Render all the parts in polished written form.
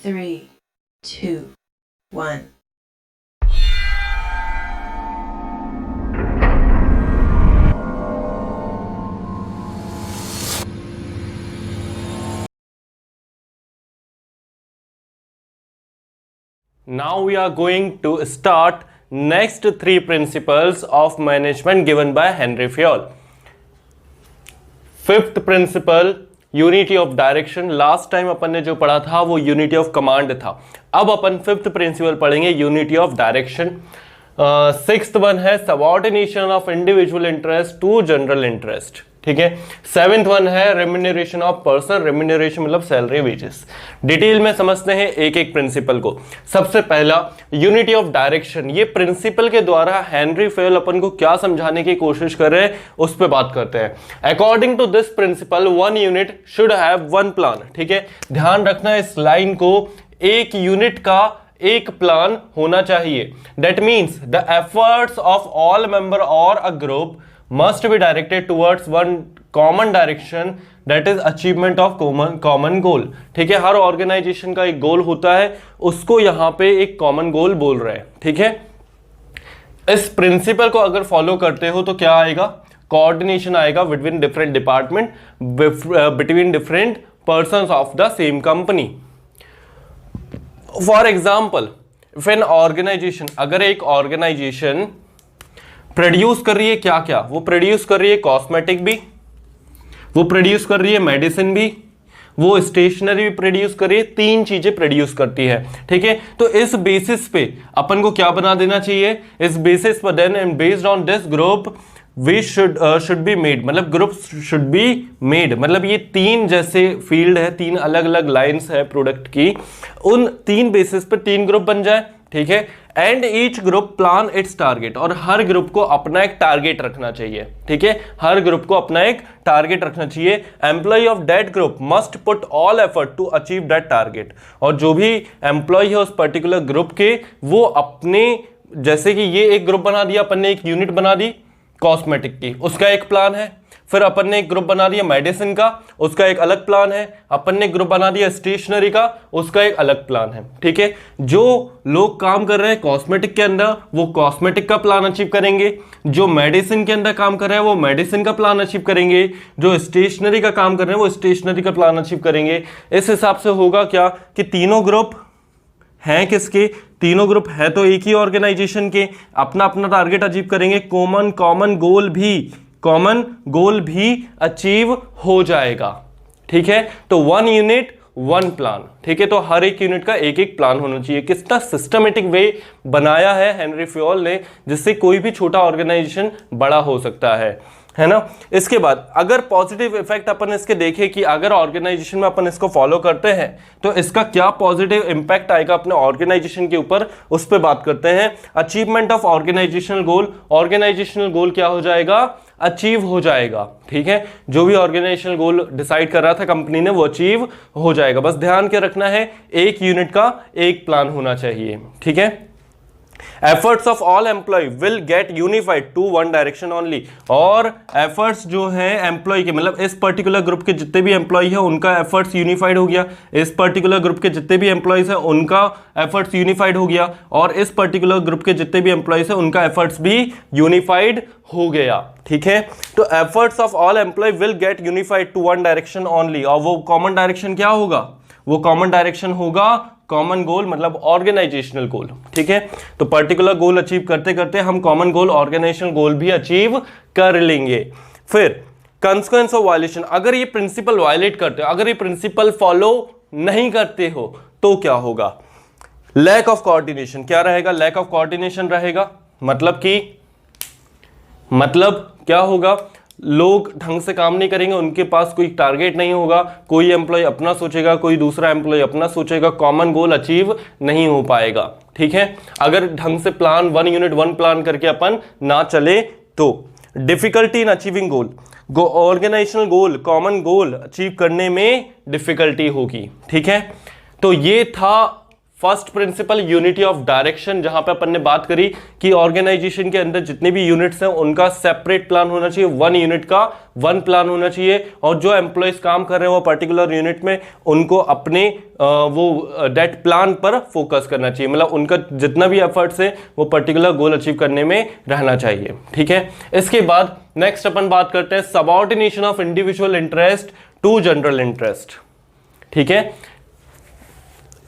3, 2, 1. Now we are going to start next three principles of management given by Henry Fayol. Fifth principle, unity of direction. Last time अपन ने जो पढ़ा था वो unity of command था. अब अपन फिफ्थ प्रिंसिपल पढ़ेंगे, unity of direction. Sixth one है subordination of individual interest to general interest. ठीक है. सेवेंथ वन है रेम्यूनरेशन ऑफ पर्सन. रेम्यूनरेशन मतलब सैलरी वेजेस. डिटेल में समझते हैं एक एक प्रिंसिपल को. सबसे पहला यूनिटी ऑफ डायरेक्शन. ये प्रिंसिपल के द्वारा हेनरी फेयल अपन को क्या समझाने की कोशिश कर रहे हैं उस पर बात करते हैं. According to this principle one unit should have one plan. ठीक है. ध्यान रखना इस लाइन को, एक यूनिट का एक प्लान होना चाहिए. That means the efforts of all member और a group must be directed towards one common direction, that is achievement of common goal. ठीक है. हर ऑर्गेनाइजेशन का एक गोल होता है, उसको यहां पे एक कॉमन गोल बोल रहे हैं. ठीक है. इस प्रिंसिपल को अगर फॉलो करते हो तो क्या आएगा? कोऑर्डिनेशन आएगा between different department, between different persons of the same company. For example, if an organisation, अगर एक ऑर्गेनाइजेशन प्रोड्यूस कर रही है क्या क्या, वो प्रोड्यूस कर रही है कॉस्मेटिक भी, वो प्रोड्यूस कर रही है मेडिसिन भी, वो स्टेशनरी भी प्रोड्यूस कर रही है, तीन चीजें प्रोड्यूस करती है. ठीक है. तो इस बेसिस पे अपन को क्या बना देना चाहिए? इस बेसिस पर then and based on this group we should be made, मतलब ग्रुप शुड बी मेड, मतलब ये तीन जैसे फील्ड है, तीन अलग अलग लाइंस है प्रोडक्ट की, उन तीन बेसिस पे तीन ग्रुप बन जाए. ठीक है. And each group plan it's target, और हर ग्रुप को अपना एक टारगेट रखना चाहिए. ठीक है. हर ग्रुप को अपना एक टारगेट रखना चाहिए. Employ of that group must put all effort to achieve that target, और जो भी एम्प्लॉय है उस पर्टिकुलर ग्रुप के, वो अपने, जैसे कि ये एक ग्रुप बना दिया अपन ने, एक यूनिट बना दी कॉस्मेटिक की, उसका एक प्लान है. फिर अपन ने एक ग्रुप बना दिया मेडिसिन का, उसका एक अलग प्लान है. अपन ने ग्रुप बना दिया स्टेशनरी का, उसका एक अलग प्लान है. ठीक है. जो लोग काम कर रहे हैं कॉस्मेटिक के अंदर, वो कॉस्मेटिक का प्लान अचीव करेंगे. जो मेडिसिन के अंदर काम कर रहे हैं वो मेडिसिन का प्लान अचीव करेंगे. जो स्टेशनरी का काम कर रहे हैं वो स्टेशनरी का प्लान अचीव करेंगे. इस हिसाब से होगा क्या कि तीनों ग्रुप हैं किसके? तीनों ग्रुप है तो एक ही ऑर्गेनाइजेशन के, अपना अपना टारगेट अचीव करेंगे. कॉमन गोल भी अचीव हो जाएगा. ठीक है. तो वन यूनिट वन प्लान. ठीक है. तो हर एक यूनिट का एक एक प्लान होना चाहिए. कितना सिस्टमेटिक वे बनाया है हेनरी फेयल ने, जिससे कोई भी छोटा ऑर्गेनाइजेशन बड़ा हो सकता है ना. इसके बाद अगर पॉजिटिव इफेक्ट अपन इसके देखें कि अगर ऑर्गेनाइजेशन में अपन इसको फॉलो करते हैं तो इसका क्या पॉजिटिव इंपैक्ट आएगा अपने ऑर्गेनाइजेशन के ऊपर, उस पर बात करते हैं. Achievement of organisational goal. Organisational goal क्या हो जाएगा? अचीव हो जाएगा. ठीक है. जो भी ऑर्गेनाइजेशनल गोल डिसाइड कर रहा था कंपनी ने, वो अचीव हो जाएगा. बस ध्यान के रखना है, एक यूनिट का एक प्लान होना चाहिए. ठीक है. Efforts of all employ will get unified to one direction only. और एफर्ट्स जो है एम्प्लॉय के, मतलब इस पर्टिकुलर ग्रुप के जितने भी एम्प्लॉय है उनका एफर्ट्स यूनिफाइड हो गया, इस पर्टिकुलर ग्रुप के जितने भी एम्प्लॉयज है उनका एफर्ट्स यूनिफाइड हो गया, और इस पर्टिकुलर ग्रुप के जितने भी एम्प्लॉयज है उनका एफर्ट्स भी यूनिफाइड हो गया. ठीक है. तो efforts of all employ will get unified to one direction only. और वो कॉमन डायरेक्शन क्या होगा? वो कॉमन डायरेक्शन होगा कॉमन गोल, मतलब ऑर्गेनाइजेशनल गोल. ठीक है. तो पर्टिकुलर गोल अचीव करते करते हम कॉमन गोल, ऑर्गेनाइजेशनल गोल भी अचीव कर लेंगे. फिर कंसिक्वेंस ऑफ वायलेशन. अगर ये प्रिंसिपल वायलेट करते हो, अगर ये प्रिंसिपल फॉलो नहीं करते हो तो क्या होगा? Lack of coordination. क्या रहेगा? लैक ऑफ कोऑर्डिनेशन रहेगा. मतलब क्या होगा? लोग ढंग से काम नहीं करेंगे, उनके पास कोई टारगेट नहीं होगा, कोई एम्प्लॉय अपना सोचेगा, कोई दूसरा एम्प्लॉय अपना सोचेगा, कॉमन गोल अचीव नहीं हो पाएगा. ठीक है. अगर ढंग से plan, one unit one plan करके अपन ना चले तो. Difficulty in achieving goal. Organisational goal, common goal achieve करने में डिफिकल्टी होगी. ठीक है. तो ये था first principle unity of direction, जहां पे अपन ने बात करी कि ऑर्गेनाइजेशन के अंदर जितने भी यूनिट्स हैं उनका सेपरेट प्लान होना चाहिए, वन यूनिट का वन प्लान होना चाहिए, और जो एम्प्लॉयज काम कर रहे हैं वो पर्टिकुलर यूनिट में उनको अपने वो डेट प्लान पर फोकस करना चाहिए, मतलब उनका जितना भी एफर्ट्स है वो पर्टिकुलर गोल अचीव करने में रहना चाहिए। ठीक है, इसके बाद नेक्स्ट अपन बात करते हैं subordination of individual interest to general interest. ठीक है,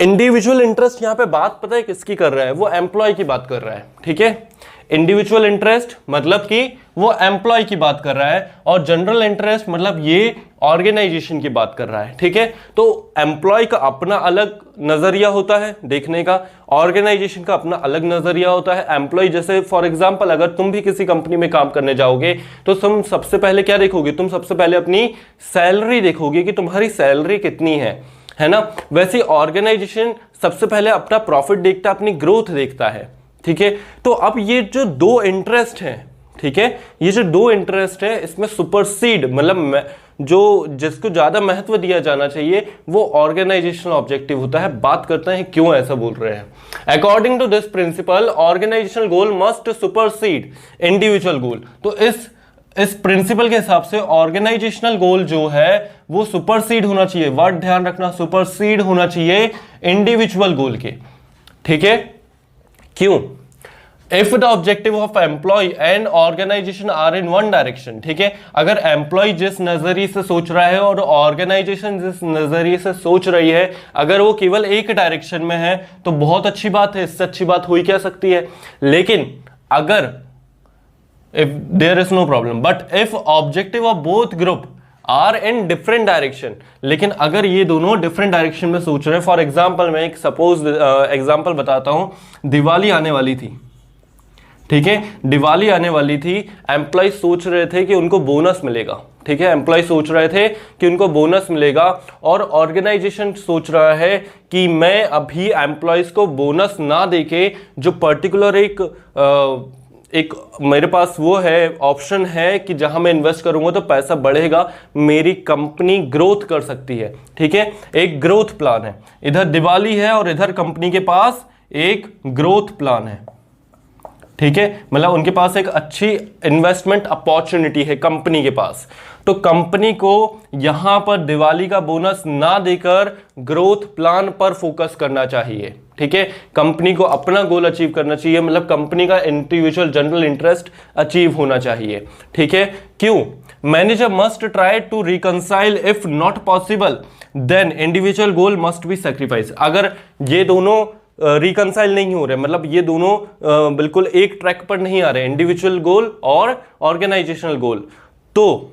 इंडिविजुअल इंटरेस्ट यहां पे बात पता है किसकी कर रहा है, वो एम्प्लॉय की बात कर रहा है। ठीक है, इंडिविजुअल इंटरेस्ट मतलब कि वो एम्प्लॉय की बात कर रहा है, और जनरल इंटरेस्ट मतलब ये ऑर्गेनाइजेशन की बात कर रहा है। ठीक है, तो एम्प्लॉय का अपना अलग नजरिया होता है देखने का, ऑर्गेनाइजेशन का अपना अलग नजरिया होता है। एम्प्लॉय जैसे फॉर एग्जांपल अगर तुम भी किसी कंपनी में काम करने जाओगे तो तुम सबसे पहले क्या देखोगे, तुम सबसे पहले अपनी सैलरी देखोगे कि तुम्हारी सैलरी कितनी है ना। वैसे ऑर्गेनाइजेशन सबसे पहले अपना प्रॉफिट देखता है, अपनी ग्रोथ देखता है। ठीक है, तो अब ये जो दो इंटरेस्ट हैं, ठीक है, ये जो दो इंटरेस्ट है इसमें सुपरसीड मतलब जो जिसको ज्यादा महत्व दिया जाना चाहिए वो ऑर्गेनाइजेशनल ऑब्जेक्टिव होता है। बात करते हैं क्यों ऐसा बोल रहे हैं। According to this principle organisational goal must supersede individual goal. तो इस प्रिंसिपल के हिसाब से ऑर्गेनाइजेशनल गोल जो है वो सुपरसीड होना चाहिए, वर्ड ध्यान रखना, सुपरसीड होना चाहिए इंडिविजुअल गोल के। ठीक है, क्यों? If the objective of employ and organisation are in one direction. ठीक है, अगर एम्प्लॉय जिस नजरिए से सोच रहा है और ऑर्गेनाइजेशन जिस नजरिए से सोच रही है, अगर वो केवल एक डायरेक्शन में है तो बहुत अच्छी बात है, इससे अच्छी बात हो ही क्या सकती है। लेकिन अगर if there is no problem but if objective of both group are in different direction, लेकिन अगर ये दोनों डिफरेंट डायरेक्शन में सोच रहे हैं, फॉर एग्जांपल मैं एक सपोज एग्जांपल बताता हूं, दिवाली आने वाली थी। ठीक है, दिवाली आने वाली थी, एम्प्लॉय सोच रहे थे कि उनको बोनस मिलेगा। ठीक है, एम्प्लॉय सोच रहे थे कि उनको बोनस मिलेगा, और ऑर्गेनाइजेशन सोच रहा है कि मैं अभी एम्प्लॉयज को बोनस ना देके जो पर्टिकुलर एक मेरे पास वो है ऑप्शन है कि जहां मैं इन्वेस्ट करूंगा तो पैसा बढ़ेगा, मेरी कंपनी ग्रोथ कर सकती है। ठीक है, एक ग्रोथ प्लान है, इधर दिवाली है और इधर कंपनी के पास एक ग्रोथ प्लान है। ठीक है, मतलब उनके पास एक अच्छी इन्वेस्टमेंट अपॉर्चुनिटी है कंपनी के पास, तो कंपनी को यहां पर दिवाली का बोनस ना देकर ग्रोथ प्लान पर फोकस करना चाहिए। ठीक है, कंपनी को अपना गोल अचीव करना चाहिए, मतलब कंपनी का इंडिविजुअल जनरल इंटरेस्ट अचीव होना चाहिए। ठीक है, क्यों? Manager must try to reconcile, if not possible then individual goal must be sacrifice. अगर ये दोनों रिकंसाइल नहीं हो रहे, मतलब ये दोनों बिल्कुल एक ट्रैक पर नहीं आ रहे, इंडिविजुअल गोल और ऑर्गेनाइजेशनल गोल, तो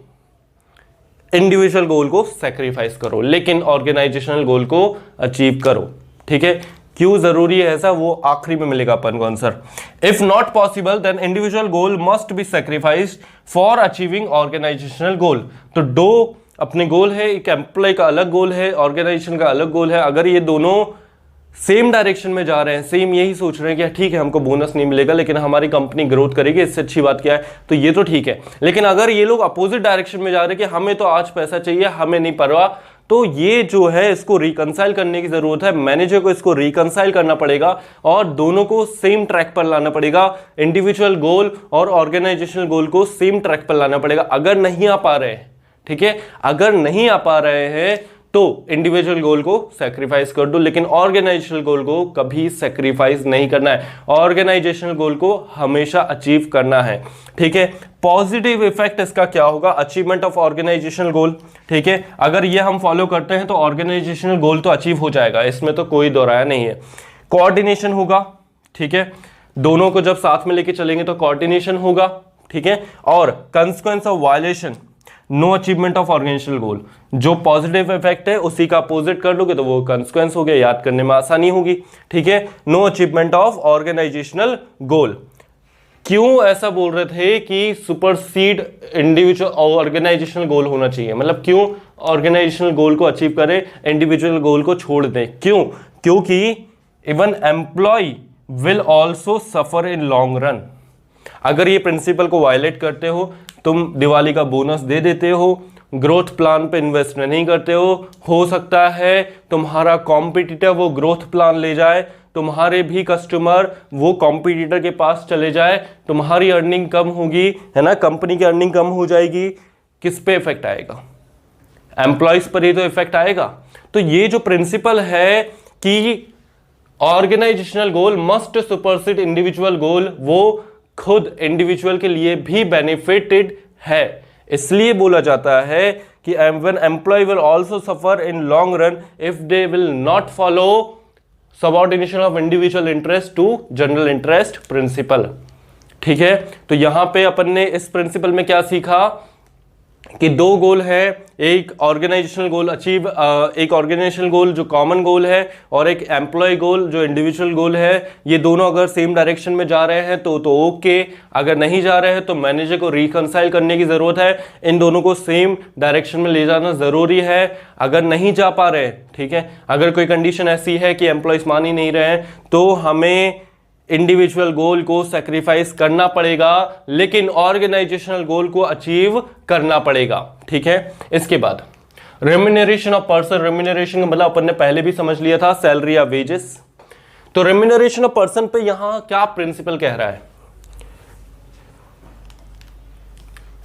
इंडिविजुअल गोल को सैक्रिफाइस करो लेकिन ऑर्गेनाइजेशनल गोल को अचीव करो। ठीक है, क्यों जरूरी है ऐसा, वो आखिरी में मिलेगा अपन को answer. If not possible then individual goal must be sacrificed for achieving organisational goal. तो दो अपने गोल है, एक एम्प्लॉय का अलग गोल है, ऑर्गेनाइजेशन का अलग गोल है। अगर ये दोनों सेम डायरेक्शन में जा रहे हैं, सेम यही सोच रहे हैं कि ठीक है हमको बोनस नहीं मिलेगा लेकिन हमारी कंपनी ग्रोथ करेगी, इससे अच्छी बात क्या है, तो ये तो ठीक है। लेकिन अगर ये लोग अपोजिट डायरेक्शन में जा रहे हैं कि हमें तो आज पैसा चाहिए, हमें नहीं परवाह, तो ये जो है इसको रिकंसाइल करने की जरूरत है। मैनेजर को इसको रिकंसाइल करना पड़ेगा और दोनों को सेम ट्रैक पर लाना पड़ेगा। इंडिविजुअल गोल और ऑर्गेनाइजेशनल गोल को सेम ट्रैक पर लाना पड़ेगा। अगर नहीं आ पा रहे हैं, ठीक है, अगर नहीं आ पा रहे हैं तो इंडिविजुअल गोल को सैक्रिफाइस कर दो, लेकिन ऑर्गेनाइजेशनल गोल को कभी सैक्रिफाइस नहीं करना है। ऑर्गेनाइजेशनल गोल को हमेशा अचीव करना है। ठीक है, पॉजिटिव इफेक्ट इसका क्या होगा, अचीवमेंट ऑफ ऑर्गेनाइजेशनल गोल। ठीक है, अगर ये हम फॉलो करते हैं तो ऑर्गेनाइजेशनल गोल तो अचीव हो जाएगा, इसमें तो कोई दोहराया नहीं है। कोऑर्डिनेशन होगा, ठीक है, दोनों को जब साथ में लेके चलेंगे तो कोऑर्डिनेशन होगा। ठीक है, और consequence of violation, no achievement of organisational goal. जो पॉजिटिव इफेक्ट है उसी का अपोजिट कर लोगे तो वो कंसिक्वेंस हो गया, याद करने में आसानी होगी। ठीक है, नो अचीवमेंट ऑफ ऑर्गेनाइजेशनल गोल। क्यों ऐसा बोल रहे थे कि सुपरसीड इंडिविजुअल ऑर्गेनाइजेशनल गोल होना चाहिए, मतलब क्यों ऑर्गेनाइजेशनल गोल को अचीव करें, इंडिविजुअल गोल को छोड़ दें, क्यों? क्योंकि even employ will also suffer in long run. अगर ये प्रिंसिपल को वायलेट करते हो, तुम दिवाली का बोनस दे देते हो, ग्रोथ प्लान पे इन्वेस्ट नहीं करते हो सकता है तुम्हारा कॉम्पिटिटर वो ग्रोथ प्लान ले जाए, तुम्हारे भी कस्टमर वो कॉम्पिटिटर के पास चले जाए, तुम्हारी अर्निंग कम होगी, है ना, कंपनी की अर्निंग कम हो जाएगी। किस पे इफेक्ट आएगा? एम्प्लॉयज पर ही तो इफेक्ट आएगा। तो ये जो प्रिंसिपल है कि organisational goal must supersede individual गोल, वो खुद इंडिविजुअल के लिए भी बेनिफिटेड है। इसलिए बोला जाता है कि when employ will also suffer in long run if they will not follow subordination of individual interest to general interest principle. ठीक है, तो यहां पे अपन ने इस प्रिंसिपल में क्या सीखा कि दो गोल है, एक ऑर्गेनाइजेशनल गोल अचीव, एक ऑर्गेनाइजेशनल गोल जो कॉमन गोल है और एक एम्प्लॉय गोल जो इंडिविजुअल गोल है। ये दोनों अगर सेम डायरेक्शन में जा रहे हैं तो ओके, अगर नहीं जा रहे हैं तो मैनेजर को रिकंसाइल करने की जरूरत है, इन दोनों को सेम डायरेक्शन में ले जाना जरूरी है। अगर नहीं जा पा रहे, ठीक है, अगर कोई कंडीशन ऐसी है कि एम्प्लॉयज मान ही नहीं रहे हैं तो हमें इंडिविजुअल गोल को सैक्रिफाइस करना पड़ेगा, लेकिन ऑर्गेनाइजेशनल गोल को अचीव करना पड़ेगा। ठीक है, इसके बाद रेम्यूनरेशन ऑफ पर्सन। रेम्यूनरेशन का मतलब अपन ने पहले भी समझ लिया था, सैलरी या वेजेस। तो रेम्यूनरेशन ऑफ पर्सन पे यहां क्या प्रिंसिपल कह रहा है?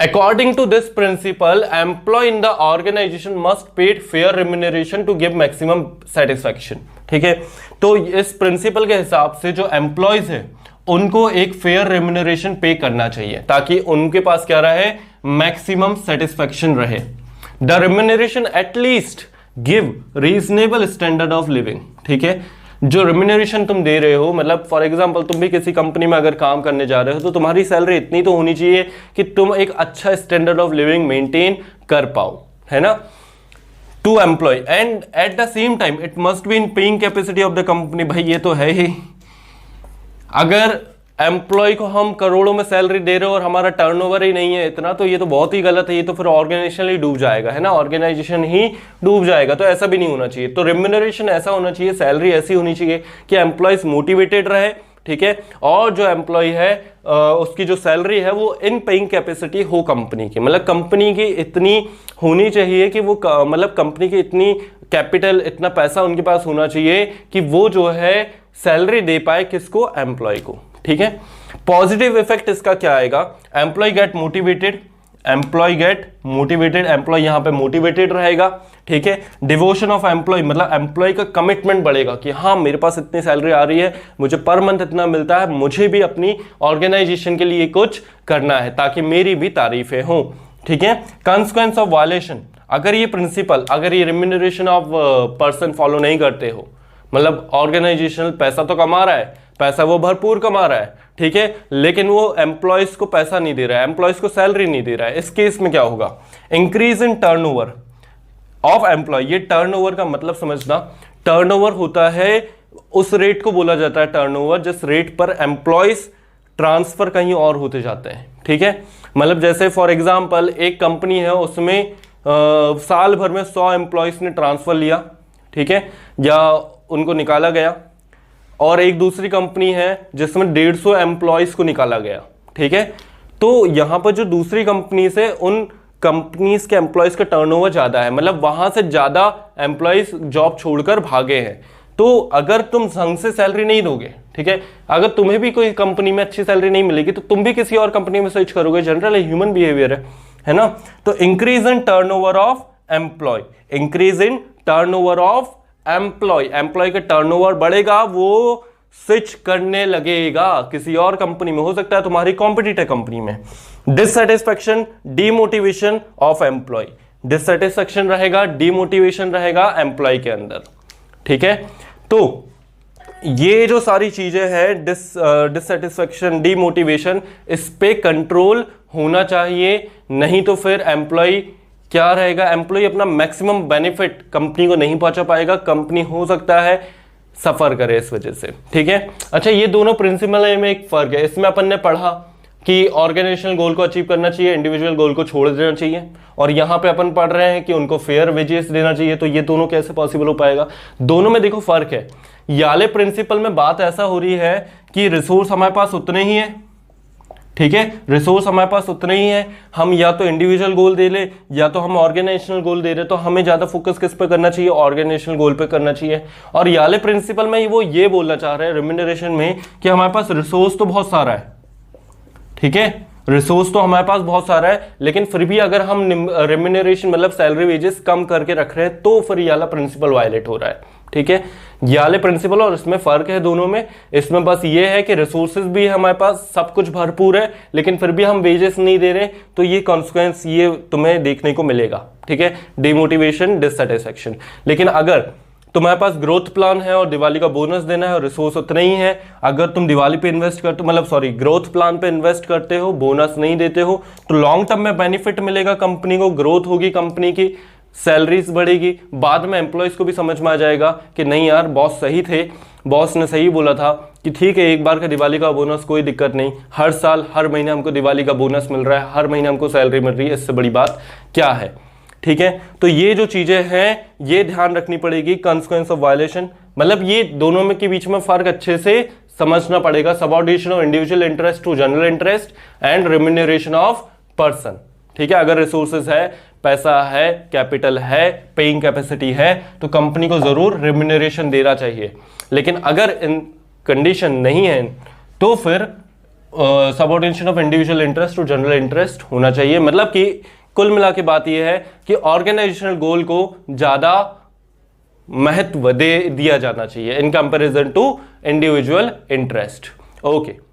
According to this principle, employee in the organization must pay fair remuneration to give maximum satisfaction. ठीक है, तो इस प्रिंसिपल के हिसाब से जो एम्प्लॉयज है उनको एक फेयर रेम्यूनरेशन पे करना चाहिए ताकि उनके पास क्या रहे, मैक्सिमम सेटिस्फैक्शन रहे। The remuneration at least give reasonable standard of living. ठीक है, जो रेम्यूनरेशन तुम दे रहे हो, मतलब फॉर एग्जांपल तुम भी किसी कंपनी में अगर काम करने जा रहे हो तो तुम्हारी सैलरी इतनी तो होनी चाहिए कि तुम एक अच्छा स्टैंडर्ड ऑफ लिविंग मेंटेन कर पाओ, है ना, to employ, and at the same time it must be in paying capacity of the company. भाई ये तो है ही, अगर एम्प्लॉय को हम करोड़ों में सैलरी दे रहे हो और हमारा टर्नओवर ही नहीं है इतना, तो ये तो बहुत ही गलत है, ये तो फिर ऑर्गेनाइजेशन ही डूब जाएगा, है ना, ऑर्गेनाइजेशन ही डूब जाएगा। तो ऐसा भी नहीं होना चाहिए। तो रेम्यूनरेशन ऐसा होना चाहिए, सैलरी ऐसी होनी चाहिए कि एम्प्लॉयज मोटिवेटेड रहे, ठीक है, और जो एम्प्लॉय है उसकी जो सैलरी है वो इन पेइंग कैपेसिटी हो कंपनी की, मतलब कंपनी की इतनी होनी चाहिए कि वो मतलब कंपनी की इतनी कैपिटल, इतना पैसा उनके पास होना चाहिए कि वो जो है सैलरी दे पाए किसको, एम्प्लॉय को। ठीक है, पॉजिटिव इफेक्ट इसका क्या आएगा? Employ get motivated, employ get motivated, employ यहां पे मोटिवेटेड रहेगा। ठीक है, डिवोशन ऑफ एम्प्लॉय, मतलब एम्प्लॉय का कमिटमेंट बढ़ेगा कि हाँ मेरे पास इतनी सैलरी आ रही है, मुझे पर मंथ इतना मिलता है, मुझे भी अपनी ऑर्गेनाइजेशन के लिए कुछ करना है ताकि मेरी भी तारीफें हों। ठीक है, कॉन्सिक्वेंस ऑफ वायलेशन, अगर ये प्रिंसिपल, अगर ये रेम्यूनरेशन ऑफ पर्सन फॉलो नहीं करते हो, मतलब ऑर्गेनाइजेशन पैसा तो कमा रहा है, पैसा वो भरपूर कमा रहा है, ठीक है, लेकिन वो एम्प्लॉयज को पैसा नहीं दे रहा है, एम्प्लॉयज को सैलरी नहीं दे रहा है, इस केस में क्या होगा? Increase in turnover of employ. ये टर्नओवर का मतलब समझना, टर्नओवर होता है उस रेट को बोला जाता है टर्नओवर जिस रेट पर एम्प्लॉयज ट्रांसफर कहीं और होते जाते हैं। ठीक है, मतलब जैसे फॉर एग्जांपल एक कंपनी है, उसमें साल भर में 100 एम्प्लॉयज ने ट्रांसफर लिया, ठीक है, या उनको निकाला गया, और एक दूसरी कंपनी है जिसमें 150 एम्प्लॉयज को निकाला गया। ठीक है, तो यहां पर जो दूसरी कंपनी से उन कंपनीज के एम्प्लॉयज का टर्नओवर ज्यादा है, मतलब वहां से ज्यादा एम्प्लॉयज जॉब छोड़कर भागे हैं। तो अगर तुम ढंग से सैलरी नहीं दोगे, ठीक है, अगर तुम्हें भी कोई कंपनी में अच्छी सैलरी नहीं मिलेगी तो तुम भी किसी और कंपनी में स्विच करोगे, जनरल ह्यूमन बिहेवियर है ना। तो increase in turnover of employ, increase in turnover of employ, employ का टर्नओवर बढ़ेगा, वो स्विच करने लगेगा किसी और कंपनी में, हो सकता है तुम्हारी कॉम्पिटिटर कंपनी में। Dissatisfaction, demotivation of employ, dissatisfaction रहेगा, डीमोटिवेशन रहेगा एम्प्लॉय के अंदर। ठीक है, तो ये जो सारी चीजें हैं, डिससेटिस्फैक्शन, डीमोटिवेशन, इस पे कंट्रोल होना चाहिए, नहीं तो फिर एम्प्लॉय क्या रहेगा, एम्प्लॉय अपना मैक्सिमम बेनिफिट कंपनी को नहीं पहुंचा पाएगा, कंपनी हो सकता है सफर करे इस वजह से। ठीक है, अच्छा, ये दोनों प्रिंसिपल में एक फर्क है। इसमें अपन ने पढ़ा कि ऑर्गेनाइजेशनल गोल को अचीव करना चाहिए, इंडिविजुअल गोल को छोड़ देना चाहिए, और यहां पे अपन पढ़ रहे हैं कि उनको फेयर वेजेस देना चाहिए। तो ये दोनों कैसे पॉसिबल हो पाएगा? दोनों में देखो फर्क है। याले प्रिंसिपल में बात ऐसा हो रही है कि रिसोर्स हमारे पास उतने ही है, ठीक है, रिसोर्स हमारे पास उतना ही है, हम या तो इंडिविजुअल गोल दे ले या तो हम ऑर्गेनाइजेशनल गोल दे रहे, तो हमें ज्यादा फोकस किस पे करना चाहिए, ऑर्गेनाइजेशनल गोल पे करना चाहिए। और याले प्रिंसिपल में वो ये बोलना चाह रहे हैं रिम्यूनरेशन में कि हमारे पास रिसोर्स तो बहुत सारा है, ठीक है, रिसोर्स तो हमारे पास बहुत सारा है, लेकिन फिर भी अगर हम रेम्यूनरेशन मतलब सैलरी वेजेस कम करके रख रहे हैं तो फिर याला प्रिंसिपल वायलेट हो रहा है, ठीक है। याले प्रिंसिपल और इसमें फर्क है दोनों में, इसमें बस ये है कि रिसोर्सेज भी हमारे पास सब कुछ भरपूर है लेकिन फिर भी हम वेजेस नहीं दे रहे, तो ये कॉन्सिक्वेंस ये तुम्हें देखने को मिलेगा, ठीक है, डिमोटिवेशन, डिससैटिस्फैक्शन। लेकिन अगर तुम्हारे पास ग्रोथ प्लान है और दिवाली का बोनस देना है और रिसोर्स उतना ही है, अगर तुम दिवाली पे इन्वेस्ट करते हो, मतलब सॉरी ग्रोथ प्लान पे इन्वेस्ट करते हो, बोनस नहीं देते हो, तो लॉन्ग टर्म में बेनिफिट मिलेगा कंपनी को, ग्रोथ होगी कंपनी की, सैलरीज बढ़ेगी, बाद में एम्प्लॉयज को भी समझ में आ जाएगा कि नहीं यार बॉस सही थे, बॉस ने सही बोला था कि ठीक है एक बार का दिवाली का बोनस कोई दिक्कत नहीं, हर साल हर महीने हमको दिवाली का बोनस मिल रहा है, हर महीने हमको सैलरी मिल रही है, इससे बड़ी बात क्या है, ठीक है। तो ये जो चीजें हैं ये ध्यान रखनी पड़ेगी, कॉन्सिक्वेंस ऑफ वायलेशन, मतलब ये दोनों में के बीच में फर्क अच्छे से समझना पड़ेगा, subordination of individual interest to general interest and remuneration of person, ठीक है। अगर रिसोर्सेज है, पैसा है, कैपिटल है, पेइंग कैपेसिटी है, तो कंपनी को जरूर रेम्यूनरेशन देना चाहिए, लेकिन अगर इन कंडीशन नहीं है तो फिर subordination of individual interest to general interest होना चाहिए। मतलब कि कुल मिला के बात यह है कि ऑर्गेनाइजेशनल गोल को ज्यादा महत्व दे दिया जाना चाहिए in comparison to individual interest. Okay.